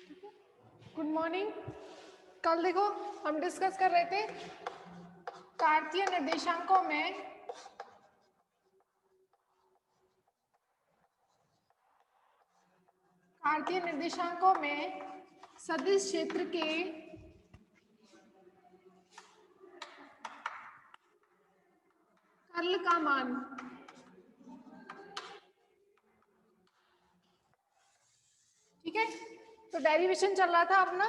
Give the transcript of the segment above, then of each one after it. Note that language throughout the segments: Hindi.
Good morning. कल देखो हम डिस्कस कर रहे थे कार्तीय निर्देशांकों में सदिश क्षेत्र के कर्ल का मान। ठीक है, तो डेरिवेशन चल रहा था अपना।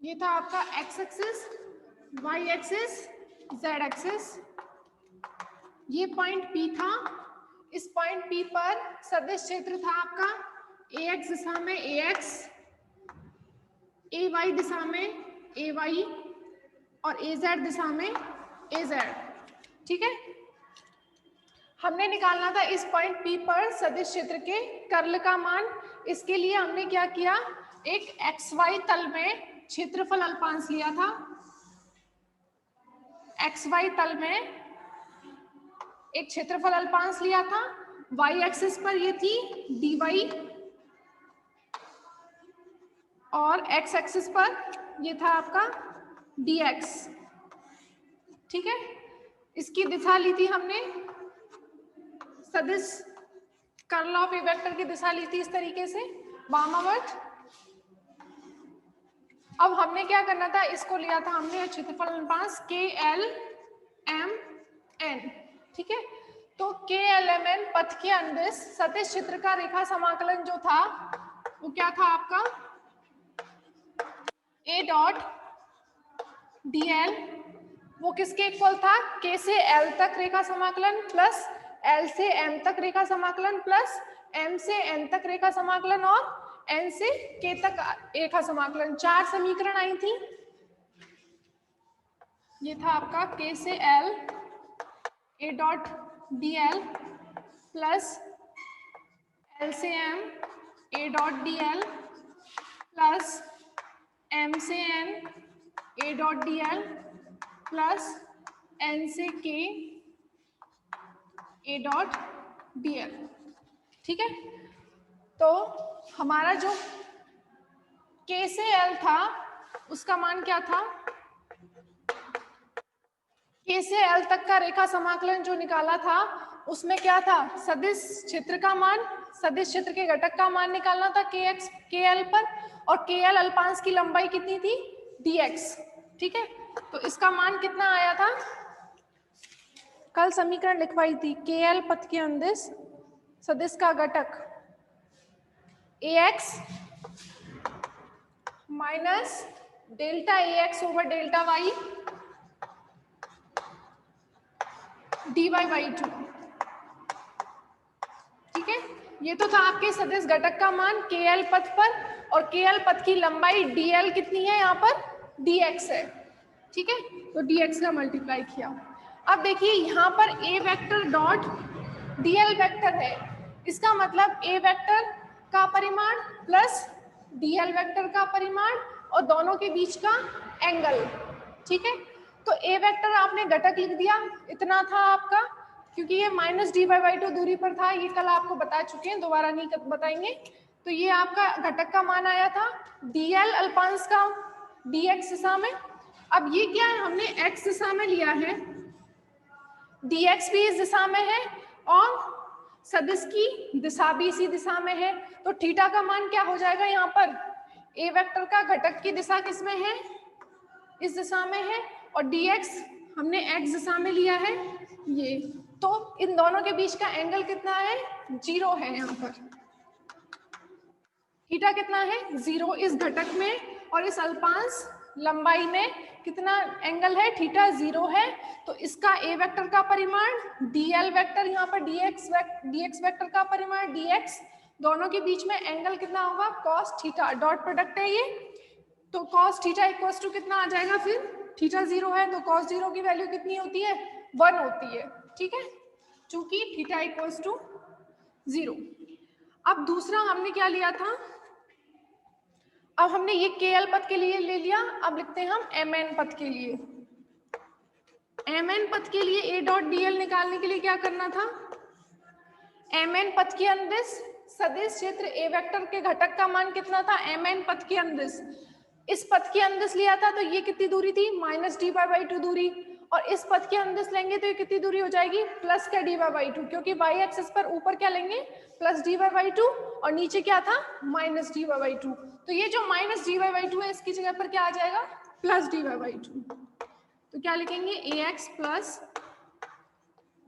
ये था आपका x axis, y axis, z axis. ये पॉइंट P था। इस पॉइंट P पर सदिश क्षेत्र था आपका AX दिशा में AX, AY दिशा में AY और AZ दिशा में AZ। ठीक है, हमने निकालना था इस पॉइंट P पर सदिश क्षेत्र के कर्ल का मान। इसके लिए हमने क्या किया, एक XY तल में क्षेत्रफल अल्पांश लिया था। XY तल में एक क्षेत्रफल अल्पांश लिया था। Y एक्सिस पर ये थी dy और x एक्सिस पर ये था आपका dx। ठीक है, इसकी दिशा ली थी हमने, सदिश कर्ल ऑफ ए वेक्टर की दिशा ली थी इस तरीके से वामावर्त। अब हमने क्या करना था, इसको लिया था हमने क्षेत्रफल अल्पांश KLMN। ठीक है, तो KLMN पथ के अंदिश सदिश क्षेत्र का रेखा समाकलन जो था वो क्या था आपका A डॉट DL। वो किसके इक्वल था, K से L तक रेखा समाकलन प्लस L से M तक रेखा समाकलन प्लस M से N तक रेखा समाकलन और N से K तक रेखा समाकलन। 4 समीकरण आई थी। ये था आपका K से L A dot DL plus L से M A dot DL plus M से N A dot DL plus N से K A डॉट DL। ठीक है, तो हमारा जो K से L था उसका मान क्या था, K से L तक का रेखा समाकलन जो निकाला था उसमें क्या था, सदिश क्षेत्र का मान, सदिश क्षेत्र के घटक का मान निकालना था KX KL पर, और KL अल्पांश की लंबाई कितनी थी dx। ठीक है, तो इसका मान कितना आया था, कल समीकरण लिखवाई थी, KL पथ के अंदिश सदिश का घटक AX minus delta AX over delta Y dy/2। ठीक है, ये तो था आपके सदिश घटक का मान KL पथ पर, और KL पथ की लंबाई DL कितनी है यहाँ पर dx है। ठीक है, तो dx का मल्टीप्लाई किया। अब देखिए यहाँ पर A vector dot DL vector है, इसका मतलब A वेक्टर का परिमाण प्लस DL वेक्टर का परिमाण और दोनों के बीच का एंगल। ठीक है, तो A वेक्टर आपने घटक लिख दिया, इतना था आपका, क्योंकि ये माइनस dy/2 दूरी पर था, ये कल आपको बता चुके हैं, दोबारा नहीं बताएंगे। तो ये आपका घटक का मान आया था DL अल्पांश का dx दिशा में। अब ये क्या है, हमने x दिशा में लिया है, dx भी इस दिशा में है और सदिश की दिशा भी इसी दिशा में है, तो थीटा का मान क्या हो जाएगा, यहाँ पर A वेक्टर का घटक की दिशा किसमें है, इस दिशा में है, और dx हमने x दिशा में लिया है ये, तो इन दोनों के बीच का एंगल कितना है, 0 है। यहाँ पर थीटा कितना है, 0 इस घटक में, और इस अल्पांश लंबाई में कितना एंगल है, थीटा 0 है। तो इसका A वेक्टर का परिमाण DL वेक्टर, यहाँ पर dx वेक्टर का परिमाण dx, दोनों के बीच में एंगल कितना होगा, cos थीटा, डॉट प्रोडक्ट है ये, तो cos थीटा इक्वल्स टू कितना आ जाएगा, फिर थीटा 0 है तो cos 0 की वैल्यू कितनी होती है, 1 होती है। ठीक है, चूंकि थीटा इक्वल्स टू 0। अब दूसरा हमने क्या लिया था, अब हमने ये KL पथ के लिए ले लिया, अब लिखते हैं हम MN पथ के लिए। MN पथ के लिए A डॉट DL निकालने के लिए क्या करना था, mn पथ की अंदिश सदिश क्षेत्र ए वेक्टर के घटक का मान कितना था, mn पथ की अंदिश, इस पथ की अंदिश लिया था तो ये कितनी दूरी थी, -dy/2 दूरी, और इस पथ की अंदिश लेंगे तो ये कितनी दूरी हो जाएगी, +dy/2, क्योंकि y एक्सिस पर ऊपर क्या लेंगे, +dy/2 और नीचे क्या था, -dy/2, तो ये जो -dy/2 है इसकी जगह पर क्या आ जाएगा, +dy/2, तो क्या लिखेंगे, ax plus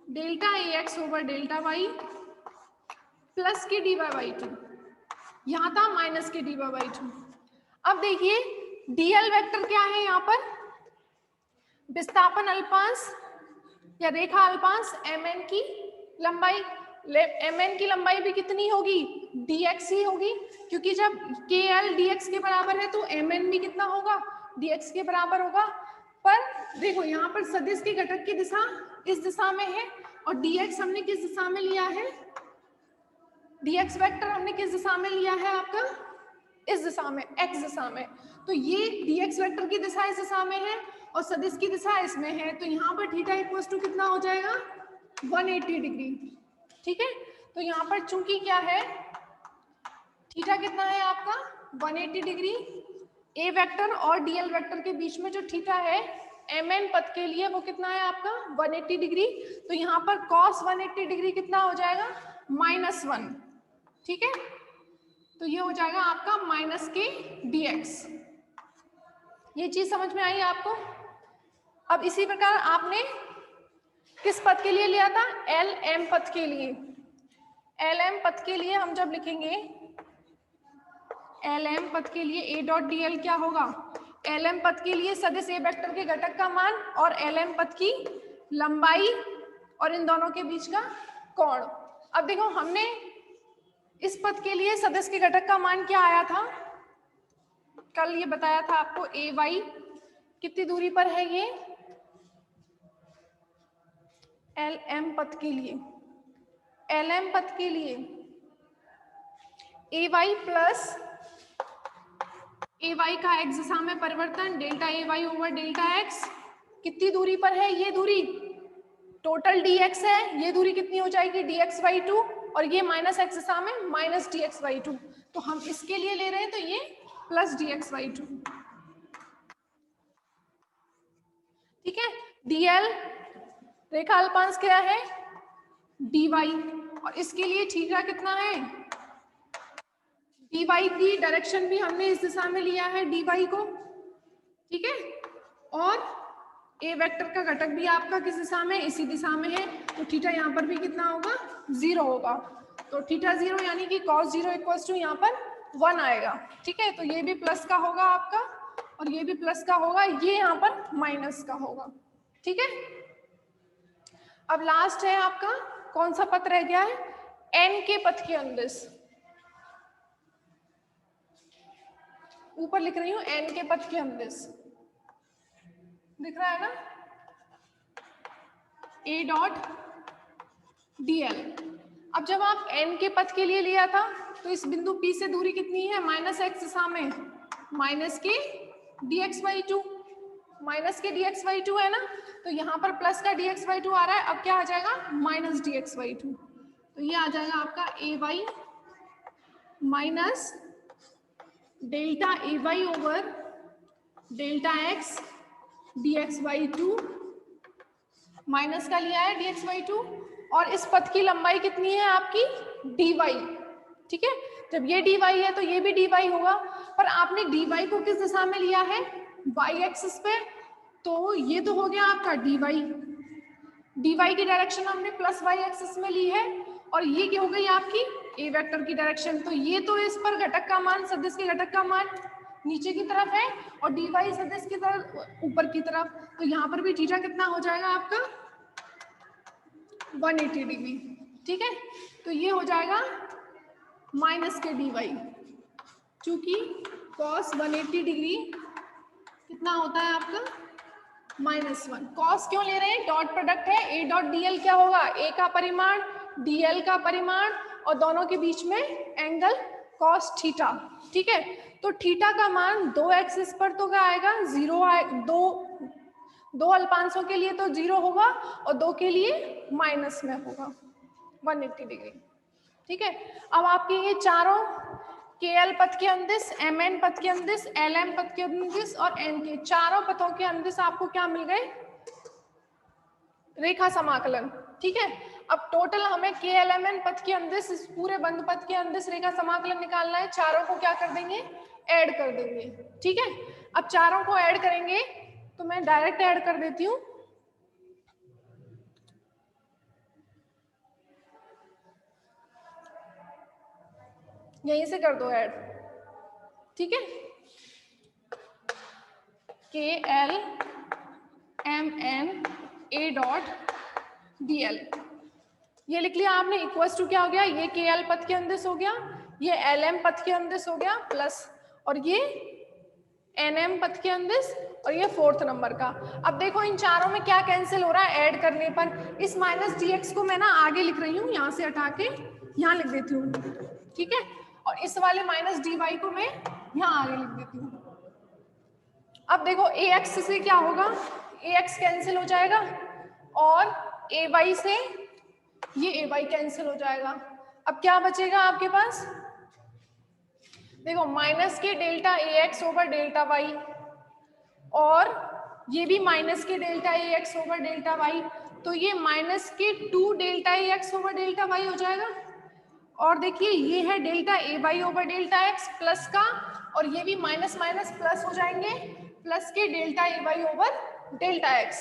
delta ax over delta y plus के dy/2, यहाँ था माइनस के dy/2। अब देखिए dl वेक्टर क्या है, यहाँ पर विस्थापन अल्पांश या रेखा अल्पांश mn की लंबाई, mn की लंबाई भी कितनी होगी, dx ही होगी, क्योंकि जब kl dx के बराबर है तो mn भी कितना होगा, dx के बराबर होगा। पर देखो यहाँ पर सदिश के घटक की दिशा इस दिशा में है और dx हमने किस दिशा में लिया है, dx वेक्टर हमने किस दिशा में लिया है आपका, इस दिशा में, x दिशा में, तो ये dx वेक्टर की दिशा इस दिशा में है और सदिश की दिशा इसमें है, तो यहाँ पर थीटा इक्वल्स टू कितना हो जाएगा, 180 डिग्री। ठीक है, तो यहाँ पर चूंकि क्या है, थीटा कितना है आपका 180 डिग्री, ए वेक्टर और डीएल वेक्टर के बीच में जो थीटा है mn पथ के लिए वो कितना है आपका 180 डिग्री, तो यहाँ पर cos 180 डिग्री कितना हो जाएगा, -1। ठीक है, तो ये हो जाएगा आपका माइनस के dx। ये चीज समझ में आई आपको। अब इसी प्रकार आपने किस पथ के लिए लिया था, LM पथ के लिए, LM पथ के लिए हम जब लिखेंगे LM पथ के लिए A डॉट DL क्या होगा, LM पथ के लिए सदिश A वेक्टर के घटक का मान और LM पथ की लंबाई और इन दोनों के बीच का कोण। अब देखो हमने इस पथ के लिए सदिश के घटक का मान क्या आया था, कल ये बताया था आपको, AY कितनी दूरी पर है, ये LM पथ के लिए, LM पथ के लिए AY प्लस AY का x दिशा में परिवर्तन delta AY over delta x कितनी दूरी पर है, ये दूरी टोटल dx है, ये दूरी कितनी हो जाएगी dx/2 और ये -x दिशा में -dx/2, तो हम इसके लिए ले रहे हैं तो ये +dx/2। ठीक है, dl रेखा अल्पांश क्या है dy और इसके लिए थीटा कितना है, dy की डायरेक्शन भी हमने इस दिशा में लिया है dy को। ठीक है, और ए वेक्टर का घटक भी आपका किस दिशा में, इसी दिशा में है, तो थीटा यहाँ पर भी कितना होगा 0 होगा, तो थीटा 0 यानी कि cos 0 इक्वल्स टू यहाँ पर 1 आएगा। ठीक है, तो ये भी प्लस का होगा आपका और ये भी प्लस का होगा, ये यहाँ पर माइनस का होगा। ठीक है, अब लास्ट है आपका कौन सा पथ रह गया है, n के पथ के अंदिश, ऊपर लिख रही हूँ n के पथ के अंदिश, दिख रहा है ना, A डॉट DL। अब जब आप n के पथ के लिए लिया था तो इस बिंदु P से दूरी कितनी है, -x दिशा में, माइनस के dx/2, माइनस के dx/2 है ना, तो यहाँ पर प्लस का dx/2 आ रहा है, अब क्या आ जाएगा -dx/2, तो ये आ जाएगा आपका AY minus delta AY over delta x dx/2, minus का लिया है dx/2, और इस पथ की लंबाई कितनी है आपकी dy। ठीक है, जब ये dy है तो ये भी dy होगा, पर आपने dy को किस दिशा में लिया है, y एक्सिस पे, तो ये तो हो गया आपका dy की डायरेक्शन हमने प्लस y एक्सिस में ली है, और ये क्या हो गई आपकी a वेक्टर की डायरेक्शन, तो ये तो इस पर घटक का मान, सदिश के घटक का मान नीचे की तरफ है और dy सदिश की तरफ ऊपर की तरफ, तो यहाँ पर भी थीटा कितना हो जाएगा आपका 180 डिग्री। ठीक है, तो ये हो जाएगा माइनस के dy, चूंकि cos 180 डिग्री कितना होता है आपका -1। cos क्यों ले रहे हैं, डॉट प्रोडक्ट है, a डॉट dl क्या होगा, a का परिमाण dl का परिमाण और दोनों के बीच में एंगल cos थीटा। ठीक है, तो थीटा का मान दो एक्सिस पर तो क्या आएगा 0 आए, दो अल्पांशों के लिए तो 0 होगा और दो के लिए माइनस में होगा 180 डिग्री। ठीक है, अब आपके ये चारों KL पथ के अंदिश, MN पथ के अंदिश, LM पथ के अंदिश और N के चारों पथों के अंदिश आपको क्या मिल गए? रेखा समाकलन। ठीक है, अब टोटल हमें KLMN पथ के अंदिश, इस पूरे बंद पथ के अंदिश रेखा समाकलन निकालना है। चारों को क्या कर देंगे? ऐड कर देंगे। ठीक है, अब चारों को ऐड करेंगे तो मैं डायरेक्ट ऐड कर देती हूँ। यहीं से कर दो ऐड। ठीक है, KLMNA.DL ये लिख लिया आपने। इक्वल्स टू क्या हो गया? ये KL पथ के अंदिश हो गया, ये LM पथ के अंदिश हो गया प्लस, और ये NM पथ के अंदिश, और ये 4th नंबर का। अब देखो इन चारों में क्या कैंसिल हो रहा है ऐड करने पर? इस माइनस dx को मैं ना आगे लिख रही हूँ, यहाँ से हटा के यहाँ लिख देती हूँ। ठीक है, और इस वाले माइनस dy को मैं यहाँ आगे लिख देती हूँ। अब देखो ax से क्या होगा? ax कैंसिल हो जाएगा और ay से ये ay कैंसिल हो जाएगा। अब क्या बचेगा आपके पास? देखो माइनस के delta ax over delta y, और ये भी माइनस के delta ax over delta y, तो ये माइनस के 2 delta ax over delta y हो जाएगा। और देखिए ये है delta ay over delta x plus का, और ये भी माइनस माइनस प्लस हो जाएंगे, प्लस के delta ay over delta x।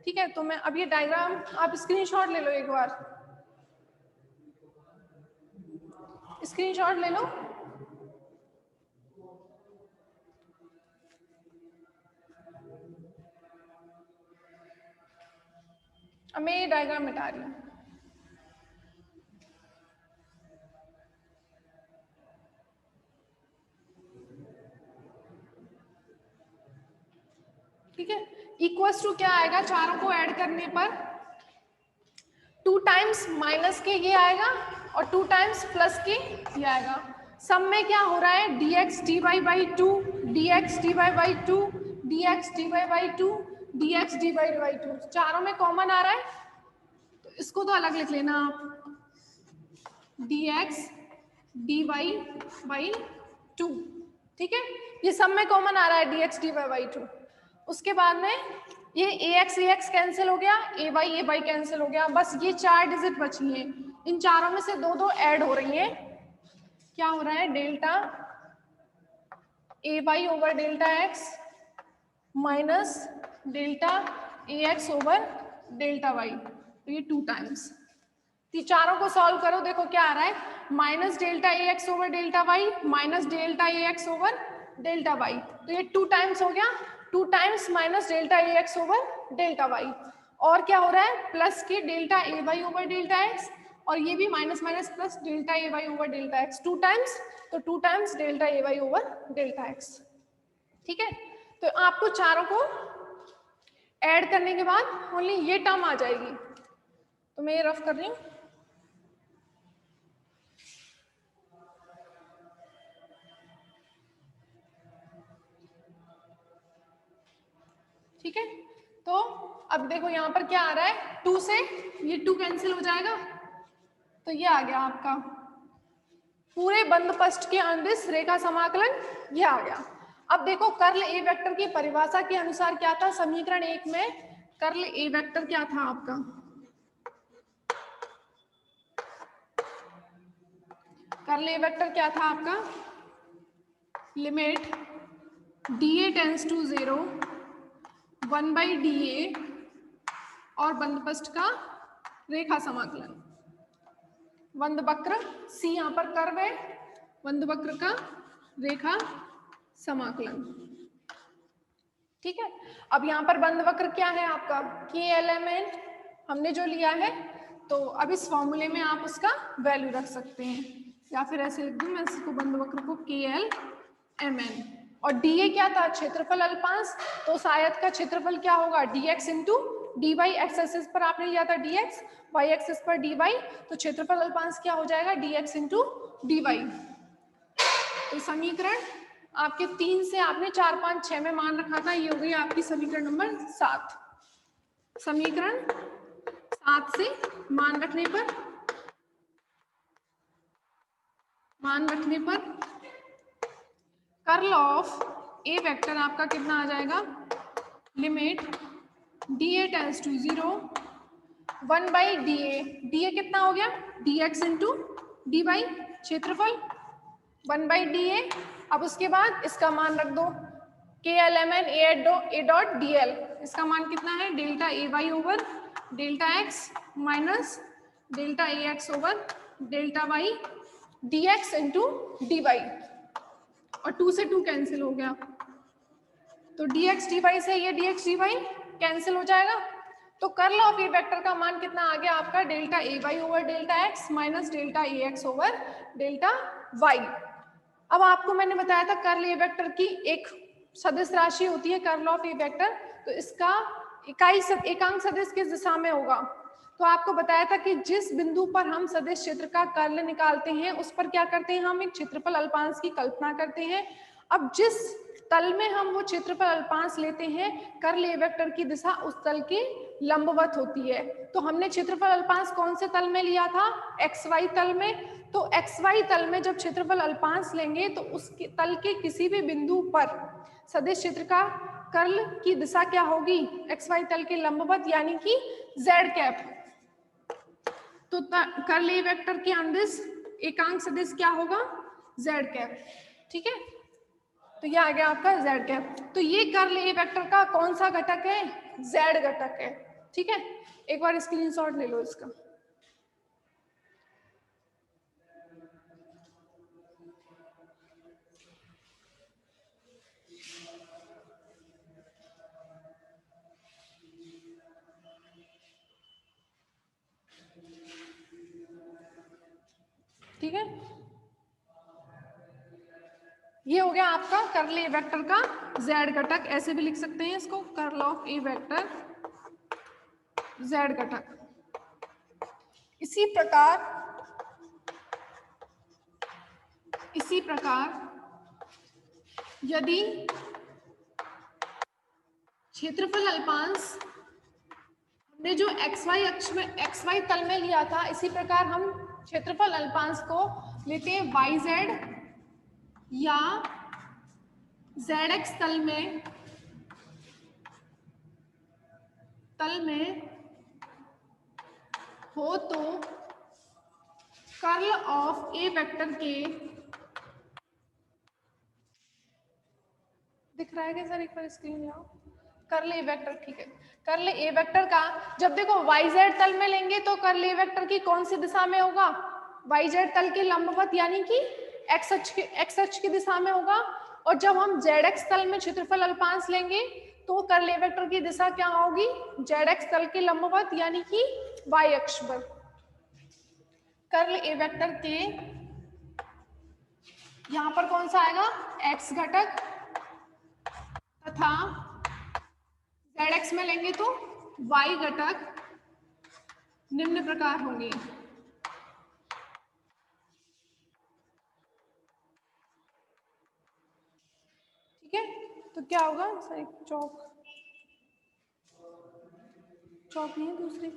ठीक है, तो मैं अब ये डायग्राम आप स्क्रीनशॉट ले लो, एक बार स्क्रीनशॉट ले लो। अब मैं ये डायग्राम मिटा रही हूँ। ठीक है, इक्वल्स टू क्या आएगा? चारों को ऐड करने पर 2 टाइम्स माइनस के ये आएगा और 2 टाइम्स प्लस के ये आएगा। सब में क्या हो रहा है? dx dy by 2, dx dy by 2, dx dy by 2, dx dy by 2, चारों में कॉमन आ रहा है, तो इसको तो अलग लिख लेना आप, dx dy by 2। ठीक है, ये सब में कॉमन आ रहा है dx dy by 2। उसके बाद में ये ax कैंसिल हो गया, ay कैंसिल हो गया, बस ये 4 डिजिट बची हैं। इन चारों में से दो दो ऐड हो रही हैं। क्या हो रहा है? Delta ay over delta x minus delta ax over delta y, तो ये 2 टाइम्स। तो चारों को सॉल्व करो, देखो क्या आ रहा है? Minus delta ax over delta y minus delta ax over delta y, तो ये 2 टाइम्स हो गया, 2 times minus delta ax over delta y। और क्या हो रहा है? प्लस के delta ay over delta x, और ये भी minus minus plus delta ay over delta x 2 times, तो 2 times delta ay over delta x। ठीक है, तो आपको चारों को ऐड करने के बाद ओनली ये टर्म आ जाएगी। तो मैं ये रफ कर रही हूँ। ठीक है, तो अब देखो यहाँ पर क्या आ रहा है? 2 से ये 2 कैंसिल हो जाएगा, तो ये आ गया आपका पूरे बंद पृष्ठ के अंदिश रेखा समाकलन, ये आ गया। अब देखो कर्ल ए वेक्टर की परिभाषा के अनुसार क्या था? समीकरण 1 में कर्ल ए वेक्टर क्या था आपका? कर्ल ए वेक्टर क्या था आपका? Limit dA tends to 0 1 by dA और बंद पृष्ठ का रेखा समाकलन, बंद वक्र C यहाँ पर कर्व है, बंद वक्र का रेखा समाकलन। ठीक है, अब यहाँ पर बंद वक्र क्या है आपका? KLMN हमने जो लिया है, तो अब इस फॉर्मूले में आप उसका वैल्यू रख सकते हैं, या फिर ऐसे लिख दूं मैं इसको, बंद वक्र को KLMN। और DA क्या था? क्षेत्रफल अल्पांश, तो उस आयत का क्षेत्रफल क्या होगा? dx into dy। X axis पर आपने लिया था dx, y एक्सिस पर dy, तो क्षेत्रफल अल्पांश क्या हो जाएगा? dx into dy। तो समीकरण आपके 3 से आपने 4, 5, 6 में मान रखा था, ये हो गई आपकी समीकरण नंबर 7। समीकरण 7 से मान रखने पर मान रखने पर कर्ल ऑफ ए वेक्टर आपका कितना आ जाएगा, limit d A tends to 0 1 by d A कितना हो गया, d x into D y क्षेत्रफल 1 बाई डी ए। अब उसके बाद इसका मान रख दो के L M N A dot D L, इसका मान कितना है, delta A Y over delta X minus delta A X over delta Y D x into D Y, और 2 से 2 कैंसिल हो गया, तो डी एक्स डी वाई से ये D X D Y cancel हो जाएगा। तो कर्ल ऑफ ए वेक्टर का मान कितना आ गया आपका, delta A Y over delta X minus delta A X over delta Y. अब आपको मैंने बताया था कर्ल ए वेक्टर की एक सदिश राशि होती है कर्ल ऑफ ए वेक्टर, तो इसका एकांक सदिश किस दिशा में होगा, तो आपको बताया था कि जिस बिंदु पर हम सदिश क्षेत्र का कर्ल निकालते हैं उस पर क्या करते हैं, हम एक क्षेत्रफल अल्पांश की कल्पना करते हैं। अब जिस तल में हम वो क्षेत्रफल अल्पांश लेते हैं, कर्ल ए वेक्टर की दिशा उस तल के लंबवत होती है। तो हमने क्षेत्रफल अल्पांश कौन से तल में लिया था, एक्स वाई तल में। तो एक्स वाई तल में जब क्षेत्रफल अल्पांश लेंगे तो उसके तल के किसी भी बिंदु पर सदिश क्षेत्र का कर्ल की दिशा क्या होगी, एक्स वाई तल के लंबवत यानी कि जेड कैप। तो कर्ल ए वेक्टर के अंदिश एकांक सदिश क्या होगा, जेड कैप। ठीक है, तो ये आ गया आपका जेड कैप। तो ये कर्ल ए वेक्टर का कौन सा घटक है, जेड घटक है। ठीक है, एक बार स्क्रीनशॉट ले लो इसका। ठीक है, ये हो गया आपका कर्ल ए वेक्टर का जेड घटक, ऐसे भी लिख सकते हैं इसको, curl of A vector Z घटक। इसी प्रकार यदि क्षेत्रफल अल्पांश हमने जो एक्स वाई अक्ष में एक्स वाई तल में लिया था, इसी प्रकार हम क्षेत्रफल अल्पांश को लेते हैं वाई जेड या जेड एक्स तल में हो तो कर्ल ऑफ ए वेक्टर के, दिख रहा है क्या सर, एक बार स्क्रीन लाओ, कर्ल ए वेक्टर। ठीक है, कर्ल ए वेक्टर का जब देखो वाई जेड तल में लेंगे तो कर्ल ए वेक्टर की कौन सी दिशा में होगा, वाई जेड तल के लंबवत यानी कि एक्स अक्ष की दिशा में होगा। और जब हम जेड एक्स तल में क्षेत्रफल अल्पांश लेंगे तो कर्ल ए वेक्टर की दिशा क्या होगी, जेड एक्स तल के लंबवत यानी कि वाई अक्ष पर। कर्ल ए वेक्टर के यहां पर कौन सा आएगा, एक्स घटक, तथा जेड एक्स में लेंगे तो वाई घटक निम्न प्रकार होंगे। ठीक है, तो क्या होगा, एक चौक नहीं है दूसरी,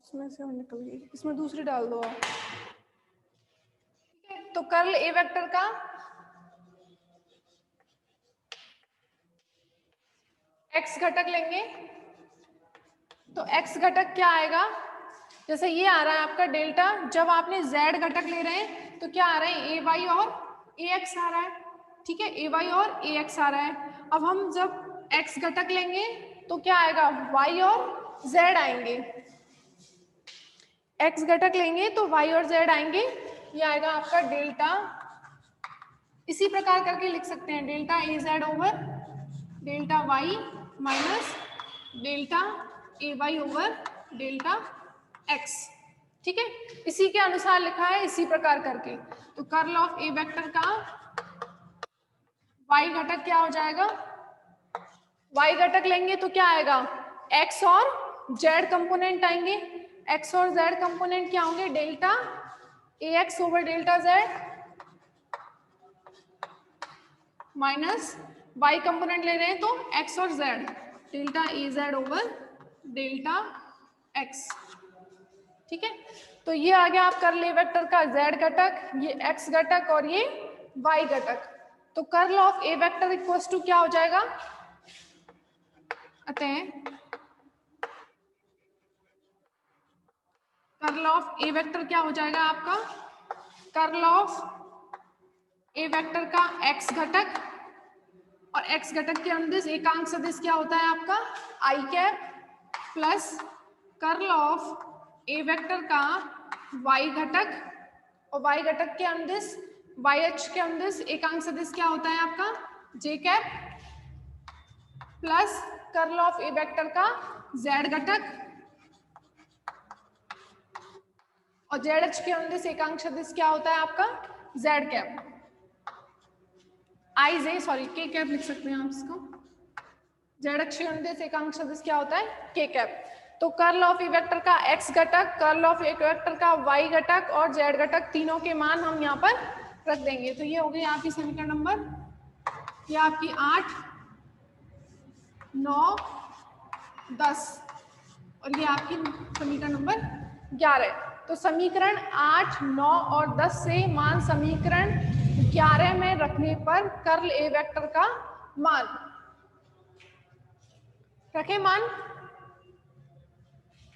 इसमें से निकल गई, इसमें दूसरी डाल दो आप। ठीक है, तो कर्ल ए वेक्टर का एक्स घटक लेंगे तो एक्स घटक क्या आएगा, जैसे ये आ रहा है आपका डेल्टा, जब आपने जेड घटक ले रहे हैं तो क्या आ रहा है, ए वाई और ए एक्स आ रहा है। ठीक है, ए वाई और ए एक्स आ रहा है। अब हम जब एक्स घटक लेंगे तो क्या आएगा, वाई और जेड आएंगे। एक्स घटक लेंगे तो वाई और जेड आएंगे, ये आएगा आपका डेल्टा। इसी प्रकार करके लिख सकते हैं, delta A Z over delta Y minus delta A Y over delta X. ठीक है, इसी के अनुसार लिखा है, इसी प्रकार करके। तो कर्ल ऑफ ए वेक्टर का वाई घटक क्या हो जाएगा, वाई घटक लेंगे तो क्या आएगा, एक्स और जेड कंपोनेंट आएंगे। एक्स और जेड कंपोनेंट क्या होंगे, delta A X over delta Z minus Y component ले रहे हैं तो एक्स और Z, delta A Z over delta X. ठीक है, तो ये आ गया आप कर्ल ए वेक्टर का z घटक, ये x घटक और ये y घटक। तो curl of A vector equals to क्या हो जाएगा, अतः कर्ल ऑफ ए वेक्टर क्या हो जाएगा आपका, कर्ल ऑफ ए वेक्टर का x घटक और x घटक के अंदर एकांक सदिश क्या होता है आपका I cap, plus curl of A vector का y घटक और y घटक के अंदर YH के अंदर एकांक सदिश क्या होता है आपका j cap, plus curl of A vector का z घटक और ZH के अंदर एकांक सदिश क्या होता है आपका z कैप, k कैप लिख सकते हैं आप इसको, ZH के अंदर एकांक सदिश क्या होता है k कैप। तो कर्ल ऑफ ए वेक्टर का x घटक, कर्ल ऑफ ए वेक्टर का y घटक और z घटक तीनों के मान हम यहाँ पर रख देंगे। तो ये हो गई आपकी समीकरण नंबर, ये आपकी 8, 9, 10 और ये आपकी समीकरण नंबर 11। तो समीकरण 8, 9 और 10 से मान समीकरण 11 में रखने पर कर्ल ए वेक्टर का मान रखे मान,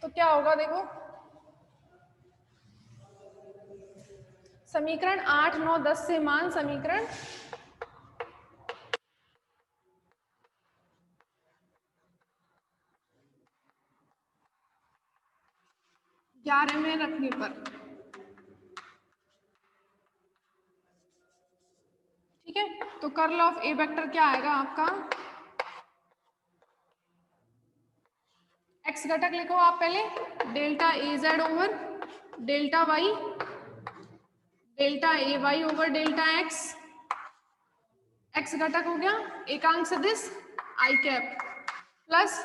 तो क्या होगा देखो, समीकरण 8, 9, 10 से मान समीकरण 11 में रखने पर, ठीक है। तो कर्ल ऑफ ए वेक्टर क्या आएगा आपका, x घटक लिखो आप पहले, delta A Z over delta Y, delta A Y over delta X, x घटक हो गया एकांक सदिश I cap, plus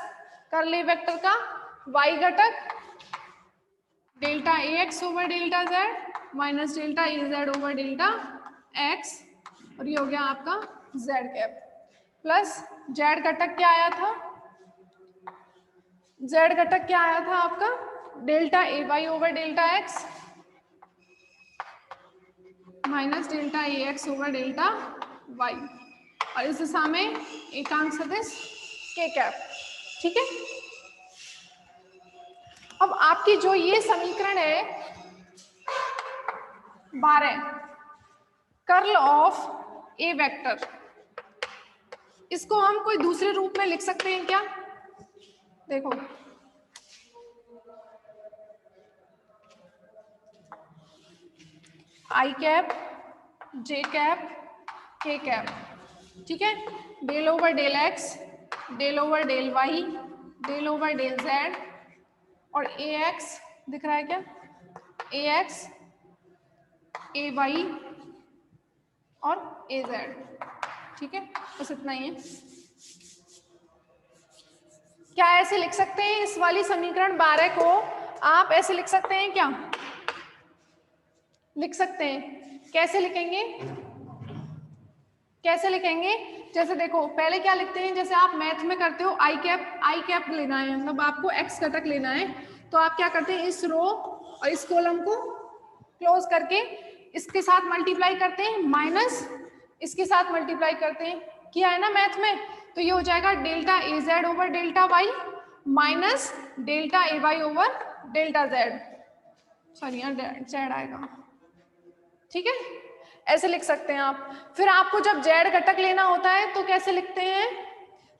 curl A vector का y घटक delta A X over delta Z minus delta A Z over delta X, और ये हो गया आपका z कैप, प्लस z घटक क्या आया था, z घटक क्या आया था आपका delta A Y over delta X minus delta A X over delta Y, और इस दिशा में एकांक सदिश k कैप, ठीक है। अब आपकी जो ये समीकरण है 12, कर्ल ऑफ ए वेक्टर, इसको हम कोई दूसरे रूप में लिख सकते हैं क्या, देखो I cap, J cap, K cap, ठीक है, del over del X, del over del Y, del over del Z और ए एक्स दिख रहा है क्या, ए एक्स, ए वाई और ए जेड, ठीक है, बस इतना ही है। क्या ऐसे लिख सकते हैं इस वाली समीकरण 12 को आप ऐसे लिख सकते हैं क्या, लिख सकते हैं, कैसे लिखेंगे, कैसे लिखेंगे, जैसे देखो पहले क्या लिखते हैं, जैसे आप मैथ में करते हो आई कैप लेना है, मतलब आपको एक्स घटक लेना है, तो आप क्या करते हैं इस रो और इस कॉलम को क्लोज करके इसके साथ मल्टीप्लाई करते हैं, माइनस इसके साथ मल्टीप्लाई करते हैं, किया है ना मैथ में, तो ये हो जाएगा delta A Z over delta Y minus delta A Y over delta Z, sorry यहाँ जेड आएगा, ठीक है, ऐसे लिख सकते हैं आप। फिर आपको जब जेड घटक लेना होता है तो कैसे लिखते हैं,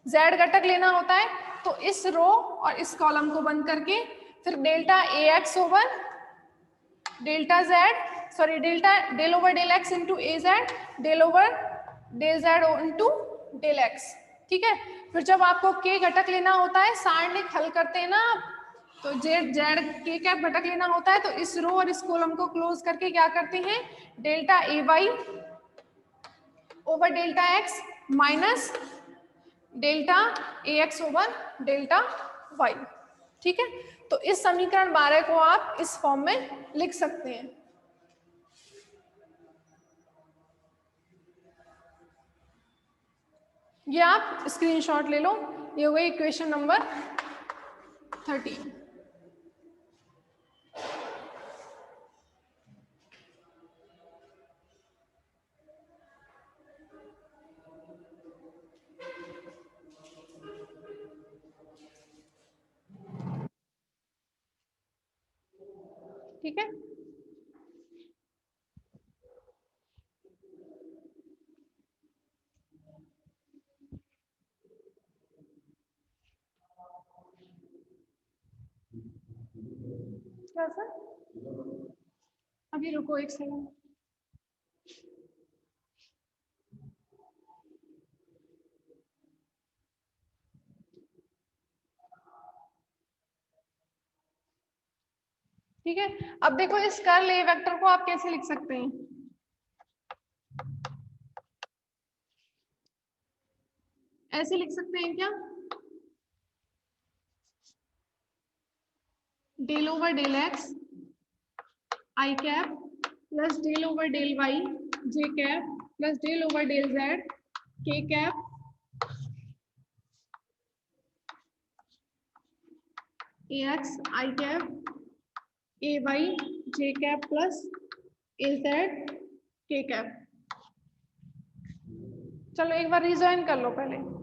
जेड घटक लेना होता है तो इस रो और इस कॉलम को बंद करके फिर delta A X over delta Z, sorry delta del over del X into A Z, del over del Z into del X, ठीक है। फिर जब आपको के घटक लेना होता है, सारणिक हल करते हैं ना आप, तो जेड के कैप घटक लेना होता है तो इस रो और इस कॉलम को क्लोज करके क्या करते हैं, delta A Y over delta X minus delta A X over delta Y, ठीक है। तो इस समीकरण 12 को आप इस फॉर्म में लिख सकते हैं। ये आप स्क्रीनशॉट ले लो, ये हो गई इक्वेशन नंबर 13। ठीक है, कैसा? अभी रुको एक सेकंड। ठीक है, अब देखो इस कर्ल ए वेक्टर को आप कैसे लिख सकते हैं? ऐसे लिख सकते हैं क्या? Del over del X I cap plus del over del Y J cap plus del over del Z K cap A X I cap A Y J cap plus A Z K cap. चलो एक बार रिजॉइन कर लो पहले।